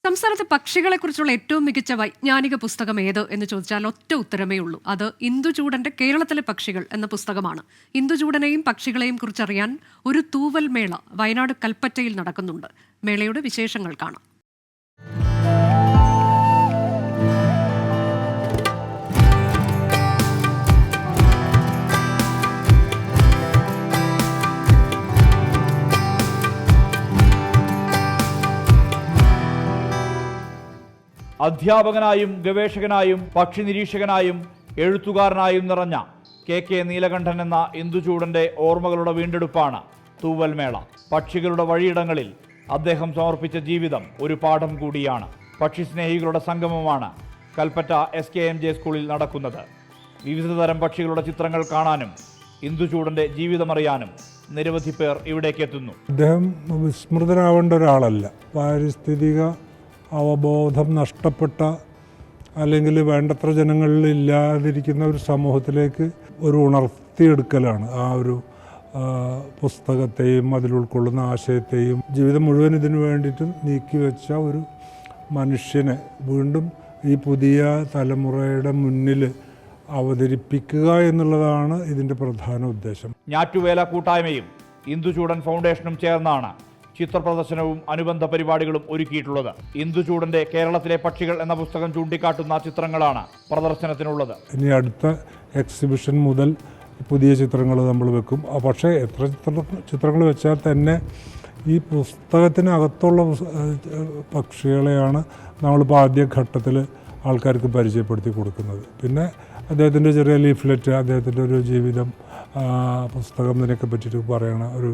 സംസ്ഥാനത്തെ പക്ഷികളെക്കുറിച്ചുള്ള ഏറ്റവും മികച്ച വൈജ്ഞാനിക പുസ്തകം ഏത് എന്ന് ചോദിച്ചാൽ ഒറ്റ ഉത്തരമേ ഉള്ളൂ. അത് ഇന്ദുചൂടന്റെ കേരളത്തിലെ പക്ഷികൾ എന്ന പുസ്തകമാണ്. ഇന്ദുചൂടനെയും പക്ഷികളെയും കുറിച്ചറിയാൻ ഒരു തൂവൽ മേള വയനാട് കൽപ്പറ്റയിൽ നടക്കുന്നുണ്ട്. മേളയുടെ വിശേഷങ്ങൾ കാണാം. അധ്യാപകനായും ഗവേഷകനായും പക്ഷി നിരീക്ഷകനായും എഴുത്തുകാരനായും നിറഞ്ഞ കെ നീലകണ്ഠൻ എന്ന ഇന്ദുചൂടന്റെ ഓർമ്മകളുടെ വീണ്ടെടുപ്പാണ് തൂവൽ മേള. പക്ഷികളുടെ വഴിയിടങ്ങളിൽ അദ്ദേഹം സമർപ്പിച്ച ജീവിതം ഒരു പാഠം കൂടിയാണ്. പക്ഷി സ്നേഹികളുടെ സംഗമമാണ് കൽപ്പറ്റ SKMJ സ്കൂളിൽ നടക്കുന്നത്. വിവിധതരം പക്ഷികളുടെ ചിത്രങ്ങൾ കാണാനും ഇന്ദുചൂടന്റെ ജീവിതമറിയാനും നിരവധി പേർ ഇവിടേക്ക് എത്തുന്നു. അദ്ദേഹം വിസ്മൃതനാവേണ്ട ഒരാളല്ല. പാരിസ്ഥിതിക അവബോധം നഷ്ടപ്പെട്ട അല്ലെങ്കിൽ വേണ്ടത്ര ജനങ്ങളിൽ ഇല്ലാതിരിക്കുന്ന ഒരു സമൂഹത്തിലേക്ക് ഒരു ഉണർത്തിയെടുക്കലാണ് ആ ഒരു പുസ്തകത്തെയും അതിലുൾക്കൊള്ളുന്ന ആശയത്തെയും. ജീവിതം മുഴുവൻ ഇതിനു വേണ്ടിയിട്ട് നീക്കിവെച്ച ഒരു മനുഷ്യനെ വീണ്ടും ഈ പുതിയ തലമുറയുടെ മുന്നിൽ അവതരിപ്പിക്കുക എന്നുള്ളതാണ് ഇതിൻ്റെ പ്രധാന ഉദ്ദേശം. ഞാറ്റുവേല കൂട്ടായ്മയും ഇന്ദുചൂടൻ ഫൗണ്ടേഷനും ചേർന്നാണ് ചിത്രപ്രദർശനവും അനുബന്ധ പരിപാടികളും ഒരുക്കിയിട്ടുള്ളത്. ഇന്ദുചൂടന്റെ കേരളത്തിലെ പക്ഷികൾ എന്ന പുസ്തകം ചൂണ്ടിക്കാട്ടുന്ന ചിത്രങ്ങളാണ് പ്രദർശനത്തിനുള്ളത്. ഇനി അടുത്ത എക്സിബിഷൻ മുതൽ പുതിയ ചിത്രങ്ങൾ നമ്മൾ വെക്കും. പക്ഷേ എത്ര ചിത്രങ്ങൾ വെച്ചാൽ തന്നെ ഈ പുസ്തകത്തിനകത്തുള്ള പക്ഷികളെയാണ് നമ്മളിപ്പോൾ ആദ്യ ഘട്ടത്തിൽ ആൾക്കാർക്ക് പരിചയപ്പെടുത്തി കൊടുക്കുന്നത്. പിന്നെ അദ്ദേഹത്തിൻ്റെ ചെറിയ ലീഫ്ലെറ്റ്, അദ്ദേഹത്തിൻ്റെ ഒരു ജീവിതം, പുസ്തകം ഇതിനൊക്കെ പറ്റിയിട്ട് പറയണ ഒരു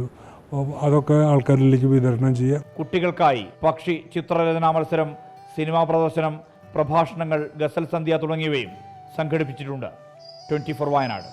അതൊക്കെ ആൾക്കാരിലേക്ക് വിതരണം ചെയ്യുക. കുട്ടികൾക്കായി പക്ഷി ചിത്രരചനാ മത്സരം, സിനിമാ പ്രദർശനം, പ്രഭാഷണങ്ങൾ, ഗസൽ സന്ധ്യ തുടങ്ങിയവയും സംഘടിപ്പിച്ചിട്ടുണ്ട്. 24 വയനാട്.